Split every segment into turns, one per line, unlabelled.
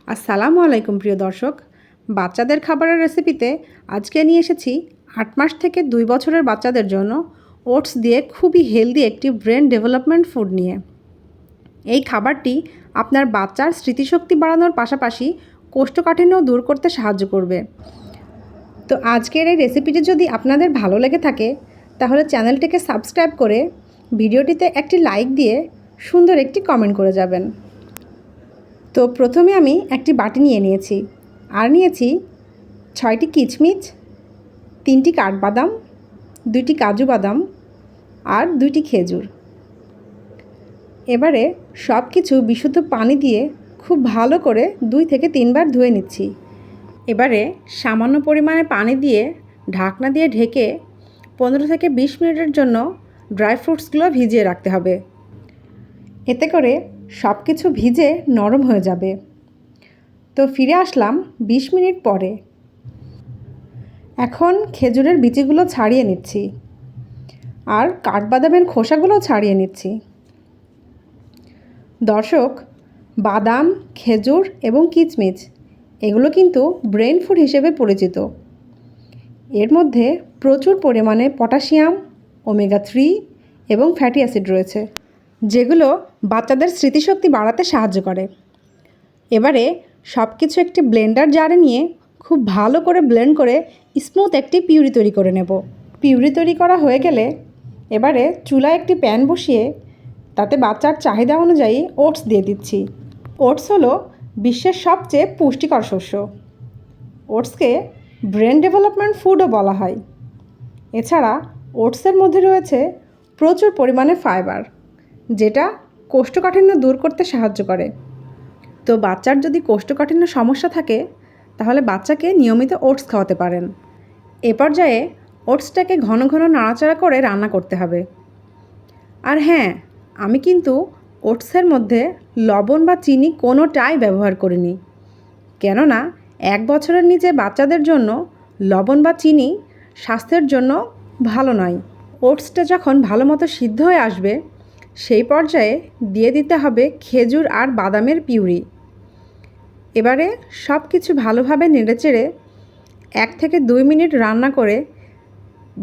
আসসালামু আলাইকুম প্রিয় দর্শক। বাচ্চাদের খাবারের রেসিপিতে আজকে নিয়ে এসেছি ৮ মাস থেকে ২ বছরের বাচ্চাদের জন্য ওটস দিয়ে খুবই হেলদি একটি ব্রেন ডেভেলপমেন্ট ফুড নিয়ে। এই খাবারটি আপনার বাচ্চার স্মৃতিশক্তি বাড়ানোর পাশাপাশি কোষ্ঠকাঠিন্য দূর করতে সাহায্য করবে। তো আজকের এই রেসিপিটি যদি আপনাদের ভালো লেগে থাকে তাহলে চ্যানেলটিকে সাবস্ক্রাইব করে ভিডিওটিতে একটি লাইক দিয়ে সুন্দর একটি কমেন্ট করে যাবেন। তো প্রথমে আমি একটি বাটি নিয়ে নিয়েছি, আর নিয়েছি ৬টি কিচমিচ, ৩টি কাঠবাদাম, ২টি কাজু বাদাম আর ২টি খেজুর। এবারে সব কিছু বিশুদ্ধ পানি দিয়ে খুব ভালো করে ২ থেকে ৩ বার ধুয়ে নিচ্ছি। এবারে সামান্য পরিমাণে পানি দিয়ে ঢাকনা দিয়ে ঢেকে ১৫ থেকে ২০ মিনিটের জন্য ড্রাই ফ্রুটসগুলো ভিজিয়ে রাখতে হবে। এতে করে সব কিছু ভিজে নরম হয়ে যাবে। তো ফিরে আসলাম ২০ মিনিট পরে। এখন খেজুরের বিচিগুলো ছাড়িয়ে নিচ্ছি আর কাঠবাদামের খোসাগুলো ছাড়িয়ে নিচ্ছি। দর্শক, বাদাম, খেজুর এবং কিচমিচ এগুলো কিন্তু ব্রেন ফুড হিসেবে পরিচিত। এর মধ্যে প্রচুর পরিমাণে পটাশিয়াম, ওমেগা 3 এবং ফ্যাটি অ্যাসিড রয়েছে, যেগুলো বাচ্চাদের স্মৃতিশক্তি বাড়াতে সাহায্য করে। এবারে সব কিছু একটি ব্লেন্ডার জারে নিয়ে খুব ভালো করে ব্লেন্ড করে স্মুথ একটি পিউরি তৈরি করে নেব। পিউরি তৈরি করা হয়ে গেলে এবারে চুলায় একটি প্যান বসিয়ে তাতে বাচ্চার চাহিদা অনুযায়ী ওটস দিয়ে দিচ্ছি। ওটস হলো বিশ্বের সবচেয়ে পুষ্টিকর শস্য। ওটসকে ব্রেন ডেভেলপমেন্ট ফুডও বলা হয়। এছাড়া ওটসের মধ্যে রয়েছে প্রচুর পরিমাণে ফাইবার, যেটা কোষ্ঠকাঠিন্য দূর করতে সাহায্য করে। তো বাচ্চার যদি কোষ্ঠকাঠিন্য সমস্যা থাকে তাহলে বাচ্চাকে নিয়মিত ওটস খাওয়াতে পারেন। এ পর্যায়ে ওটসটাকে ঘন ঘন নাড়াচাড়া করে রান্না করতে হবে। আর হ্যাঁ, আমি কিন্তু ওটসের মধ্যে লবণ বা চিনি কোনোটাই ব্যবহার করিনি, কেননা ১ বছরের নিচে বাচ্চাদের জন্য লবণ বা চিনি স্বাস্থ্যের জন্য ভালো নয়। ওটসটা যখন ভালো মতো সিদ্ধ হয়ে আসবে সেই পর্যায়ে দিয়ে দিতে হবে খেজুর আর বাদামের পিউরি। এবারে সব কিছু ভালোভাবে নেড়েচেড়ে ১ থেকে ২ মিনিট রান্না করে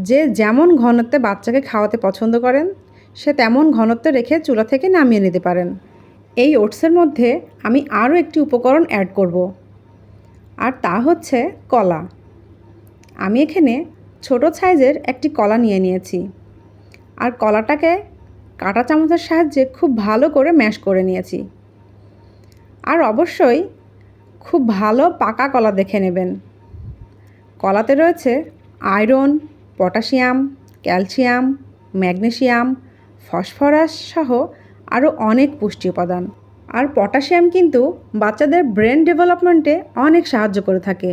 যে যেমন ঘনত্বে বাচ্চাকে খাওয়াতে পছন্দ করেন সে তেমন ঘনত্বে রেখে চুলা থেকে নামিয়ে নিতে পারেন। এই ওটসের মধ্যে আমি আরও একটি উপকরণ অ্যাড করব, আর তা হচ্ছে কলা। আমি এখানে ছোট সাইজের একটি কলা নিয়ে নিয়েছি, আর কলাটাকে কাঁটা চামচের সাহায্যে খুব ভালো করে ম্যাশ করে নিয়েছি। আর অবশ্যই খুব ভালো পাকা কলা দেখে নেবেন। কলাতে রয়েছে iron, potassium, calcium, magnesium, phosphorus সহ আরও অনেক পুষ্টি উপাদান। আর পটাশিয়াম কিন্তু বাচ্চাদের ব্রেন ডেভেলপমেন্টে অনেক সাহায্য করে থাকে।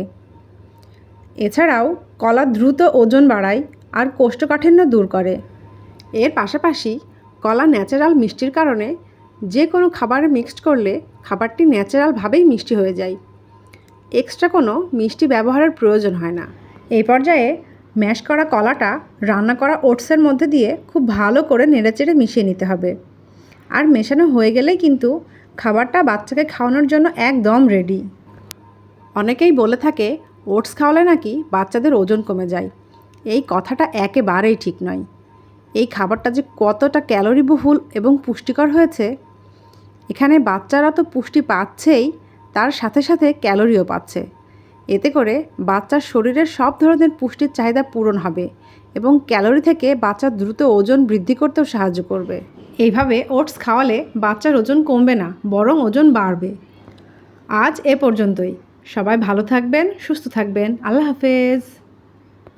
এছাড়াও কলা দ্রুত ওজন বাড়ায় আর কোষ্ঠকাঠিন্য দূর করে। এর পাশাপাশি কলা ন্যাচারাল মিষ্টির কারণে যে কোনো খাবারে মিক্সড করলে খাবারটি ন্যাচারালভাবেই মিষ্টি হয়ে যায়। এক্সট্রা কোনো মিষ্টি ব্যবহারের প্রয়োজন হয় না। এই পর্যায়ে ম্যাশ করা কলাটা রান্না করা ওটসের মধ্যে দিয়ে খুব ভালো করে নেড়েচেড়ে মিশিয়ে নিতে হবে। আর মেশানো হয়ে গেলেই কিন্তু খাবারটা বাচ্চাকে খাওয়ানোর জন্য একদম রেডি। অনেকেই বলে থাকে ওটস খাওয়ালে নাকি বাচ্চাদের ওজন কমে যায়। এই কথাটা একেবারেই ঠিক নয়। এই খাবারটা যে কতটা ক্যালোরিবহুল এবং পুষ্টিকর হয়েছে, এখানে বাচ্চারা তো পুষ্টি পাচ্ছেই, তার সাথে সাথে ক্যালোরিও পাচ্ছে। এতে করে বাচ্চার শরীরের সব ধরনের পুষ্টির চাহিদা পূরণ হবে এবং ক্যালোরি থেকে বাচ্চার দ্রুত ওজন বৃদ্ধি করতেও সাহায্য করবে। এইভাবে ওটস খাওয়ালে বাচ্চার ওজন কমবে না, বরং ওজন বাড়বে। আজ এ পর্যন্তই। সবাই ভালো থাকবেন, সুস্থ থাকবেন। আল্লাহ হাফেজ।